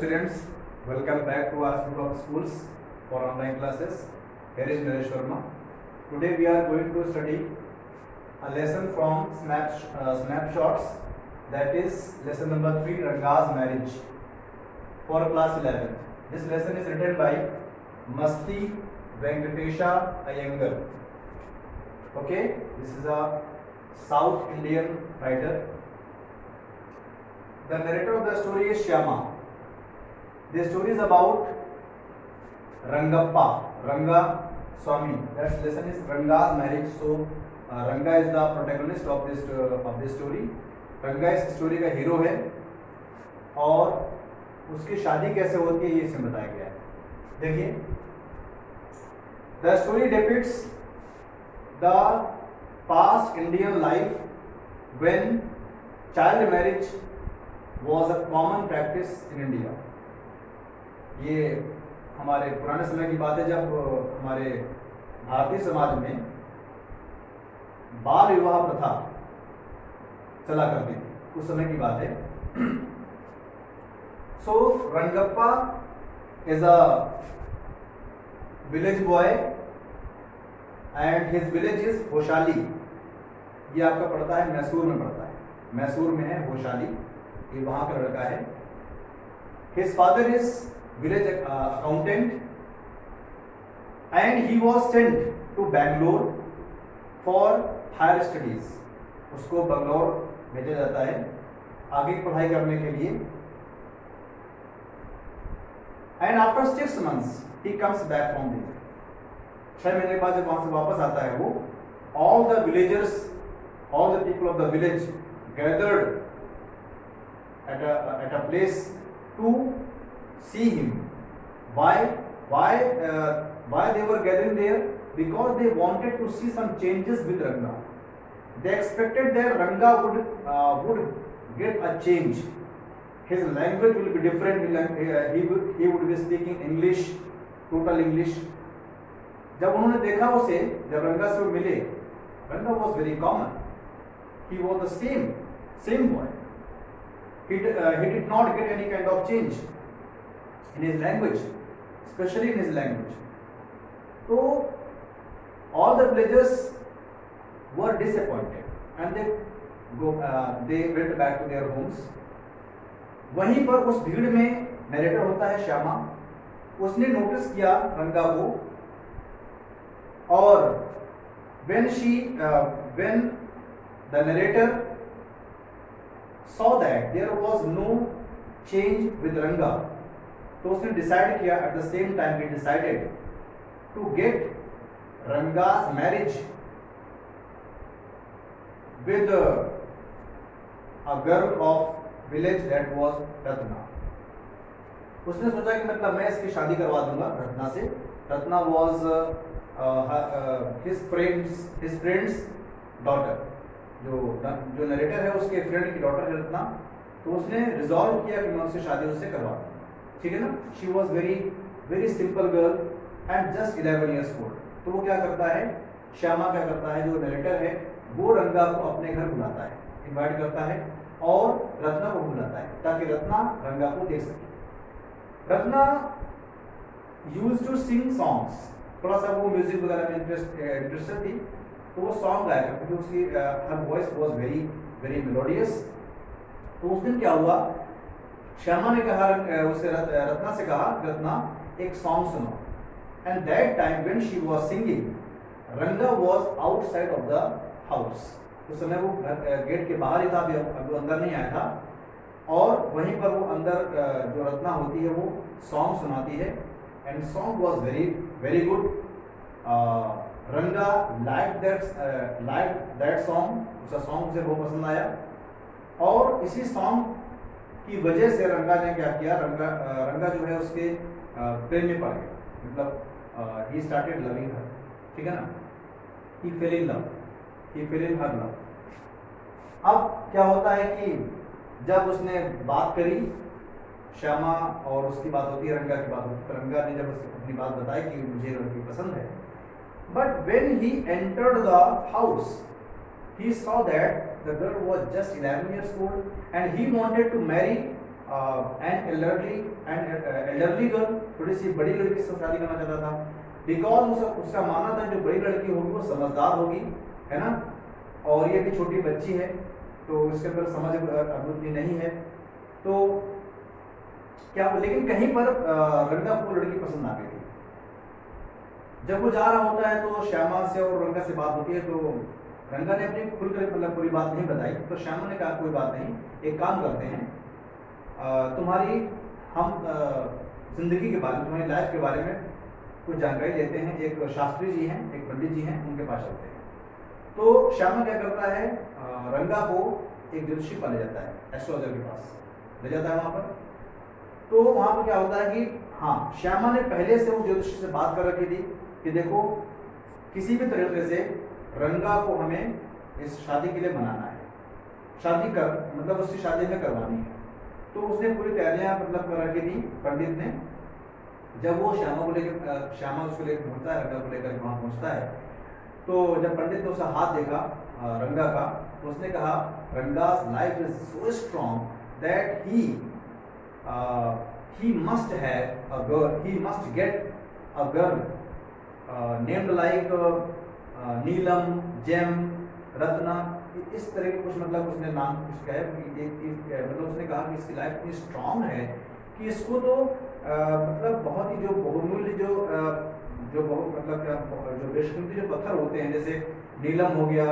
students, welcome back to our School of Schools for online classes. Here is Naresh Sharma. Today we are going to study a lesson from Snapshots, that is lesson number 3, Ranga's Marriage, for class 11th. This lesson is written by Masti Venkatesha Iyengar. Okay, this is a South Indian writer. The narrator of the story is Shyama. The story is about Rangappa, Ranga Swami. That lesson is Ranga's marriage. So Ranga is the protagonist of this story. Ranga इस story का hero है और उसकी शादी कैसे होती है ये इसमें बताया गया है. देखिए, the story depicts the past Indian life when child marriage was a common practice in India. ये हमारे पुराने समय की बात है जब हमारे भारतीय समाज में बाल विवाह प्रथा चला करती थी, उस समय की बात है. So Rangappa is a village boy and his village is होशाली. ये आपका पड़ता है मैसूर में पड़ता है, मैसूर में है होशाली, ये वहाँ का लड़का है. His father is village accountant and he was sent to Bangalore for higher studies. उसको बंगलौर भेजा जाता है आगे की पढ़ाई करने के लिए. And after 6 months he comes back from there. 6 महीने बाद जब वहां से वापस आता है वो, all the villagers, all the people of the village gathered at a place to see him. Why they were gathering there? Because they wanted to see some changes with Ranga. They expected that Ranga would get a change. His language will be different. He would be speaking English, total English. जब उन्होंने देखा उसे, जब रंगा से वो मिले, Ranga was very common. He was the same boy. He did not get any kind of change in his language, especially in his language. So all the villagers were disappointed and they went back to their homes. वहीं पर उस भीड़ में narrator होता है श्यामा. उसने notice किया रंगा को, और when the narrator saw that there was no change with Ranga, तो उसने डिसाइड किया, at the same time he decided to get Ranga's marriage with a girl of village that was Ratna. उसने सोचा कि मतलब मैं इसकी शादी करवा दूंगा रत्ना से. Ratna was his friend's daughter. जो नरेटर है उसके फ्रेंड की डॉटर है रत्ना. तो उसने रिजॉल्व किया कि मैं उससे शादी उससे करवा दूँ. ठीक है ना. She was very simple girl and just 11 years old. तो वो क्या करता है, श्यामा क्या करता है, जो नरेटर है वो रंगा को अपने घर बुलाता है, इनवाइट करता है और रत्ना को बुलाता है ताकि रत्ना रंगा को देख सके. Ratna used to sing songs. थोड़ा सा वो म्यूजिक वगैरह में इंटरेस्टेड थी, तो वो सॉन्ग गाया करती थी. उसकी her voice was very melodious. तो उस दिन क्या हुआ, श्यामा ने कहा उससे रत्ना से कहा, रत्ना एक सॉन्ग सुनो. And that time when she was singing, Ranga was outside of the house. उस समय वो गेट के बाहर ही था, अभी अंदर नहीं आया था. और वहीं पर वो अंदर जो रत्ना होती है वो सॉन्ग सुनाती है. And song was very good. रंगा लाइक दैट सॉन्ग. उसका सॉन्ग उसे बहुत पसंद आया और इसी सॉन्ग की वजह से रंगा ने क्या किया, रंगा जो है उसके प्रेम में पड़ गया. मतलब he started loving her. ठीक है ना. he fell in her love. अब क्या होता है कि जब उसने बात करी श्यामा और उसकी बात होती है, रंगा की बात होती है, तो रंगा ने जब अपनी बात बताई कि मुझे लड़की पसंद है. But when he entered the house, he saw that the girl was just 11 years old and he wanted to marry an elderly girl, थोड़ी सी बड़ी लड़की से शादी करना चाहता था, बिकॉज उसका मानना था जो बड़ी लड़की होगी वो समझदार होगी, है ना, और ये भी छोटी बच्ची है तो इसके अंदर समझ अभिवृद्धि नहीं है। तो क्या, लेकिन कहीं पर रंगा को लड़की पसंद आ गई थी। जब वो जा रहा होता है तो श्यामा से और रंगा से बात होती है, तो रंगा ने अपनी खुलकर मतलब पूरी बात नहीं बताई, तो श्यामा ने कहा कोई बात नहीं, एक काम करते हैं, तुम्हारी हम जिंदगी के बारे में, तुम्हारी लाइफ के बारे में कुछ जानकारी लेते हैं। एक शास्त्री जी हैं, एक पंडित जी हैं, उनके पास चलते हैं। तो श्यामा क्या करता है, रंगा को एक ज्योतिषी पर ले जाता है, एस्ट्रोलॉजर के पास ले जाता है वहां पर। तो वहां पर क्या होता है कि हाँ, श्यामा ने पहले से उस ज्योतिषी से बात कर रखी थी कि देखो किसी भी तरीके से रंगा को हमें इस शादी के लिए मनाना है, शादी कर मतलब उसकी शादी में करवानी है। तो उसने पूरी तैयारियां मतलब कर रखी थी पंडित ने। जब वो श्यामा उसको लेकर पहुंचता है, रंगा को लेकर वहां पहुंचता है, तो जब पंडित ने उसका हाथ देखा रंगा का, तो उसने कहा Ranga's life is so strong that he must have a girl, he must get a girl named like Neelam, gem, Ratna, इस तरह के कुछ मतलब उसने नाम कुछ कहा है, मतलब उसने कहा कि इसकी लाइफ इतनी स्ट्रांग है कि इसको तो मतलब बहुत ही जो बहुमूल्य जो बहुत मतलब क्या जो बेशकीमती जो पत्थर होते हैं, जैसे नीलम हो गया,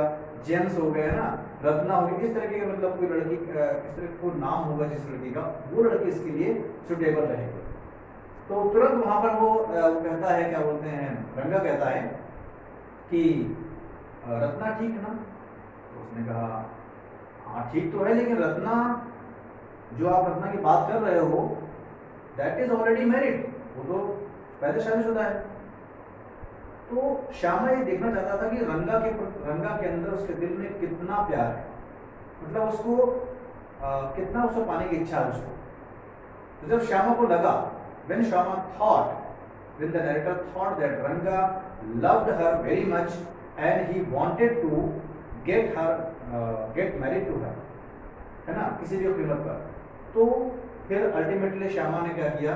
जेम्स हो गया, है ना, रत्ना हो गया, इस तरह के मतलब कोई लड़की इस तरह कोई नाम होगा जिस लड़की का, वो लड़की इसके लिए सुटेबल रहेगी। तो तुरंत वहां पर वो कहता है, क्या बोलते हैं, रंगा कहता है कि रत्ना ठीक है ना? तो उसने कहा हाँ ठीक तो है, लेकिन रत्ना, जो आप रत्ना की बात कर रहे हो, दैट इज ऑलरेडी मैरिड, वो तो पहले शादीशुदा है। तो श्यामा ये देखना चाहता था कि रंगा के अंदर उसके दिल में कितना प्यार है, मतलब उसको कितना उसको पाने की इच्छा है उसको। तो जब श्यामा को लगा, when the narrator thought that Ranga loved her very much and he wanted to get married to her, है ना, किसी भी कीमत पर, तो फिर अल्टीमेटली श्यामा ने क्या किया,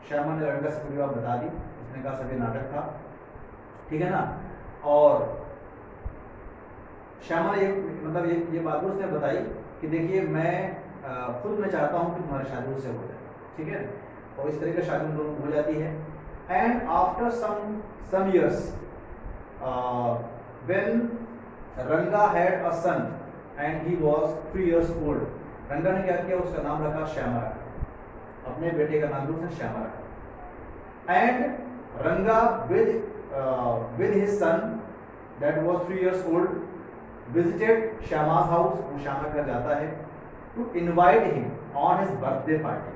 श्यामा ने रंगा से पूरी बात बता दी। उसने कहा सभी नाटक था, ठीक है ना, और श्यामा ने ये बात उसने बताई कि देखिए मैं खुद मैं चाहता हूँ कि तुम्हारी शादी उससे हो जाए, ठीक है, और इस तरह की शादी उन दोनों हो जाती है। And after some years when Ranga had a son and he was 3 years old, रंगा ने क्या किया, उसका नाम रखा श्यामा रखा, अपने बेटे का नाम भी उसने श्यामा रखा। एंड रंगा with his son that was 3 years old visited Shyama's house, वो श्यामा घर जाता है to invite him on his birthday party,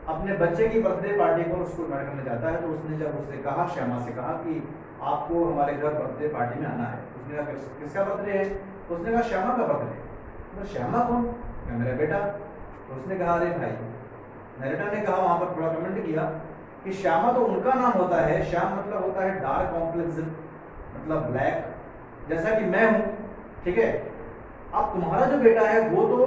अपने बच्चे की बर्थडे पार्टी को उसको इन्वाइट करने जाता है। तो उसने जब उससे कहा, श्यामा से कहा कि आपको हमारे घर बर्थडे पार्टी में आना है, उसने कहा किसका बर्थडे है? तो उसने कहा श्यामा का बर्थडे। तो श्यामा कौन? मेरा बेटा। तो उसने कहा अरे भाई, नरेटर ने कहा वहां पर थोड़ा कमेंट किया कि श्यामा तो उनका नाम होता है, श्याम मतलब होता है डार्क कॉम्प्लेक्सन, मतलब ब्लैक, जैसा कि मैं हूं, ठीक है। अब तुम्हारा जो बेटा है वो तो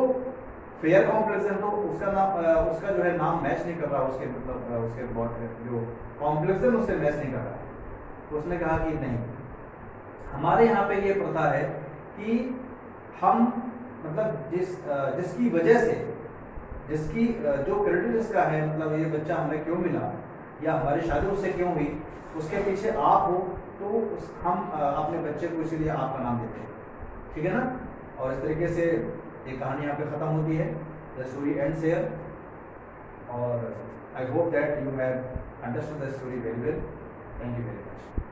फेयर कॉम्प्लेक्सन, तो उसका नाम उसका जो है नाम मैच नहीं कर रहा, उसके मतलब उसके जो कॉम्प्लेक्सन उससे मैच नहीं कर रहा। तो उसने कहा कि नहीं, हमारे यहाँ पे ये प्रथा है कि हम मतलब जिसकी वजह से जिसकी जो क्रेडिट इसका है, मतलब ये बच्चा हमें क्यों मिला या हमारी शादी उससे क्यों हुई, उसके पीछे आप हो, तो हम अपने बच्चे को इसीलिए आपका नाम देते हैं, ठीक है ना। और इस तरीके से ये कहानी यहाँ पे ख़त्म होती है, द स्टोरी एंड्स हियर। और I hope that you have understood the story very well. Thank you very much.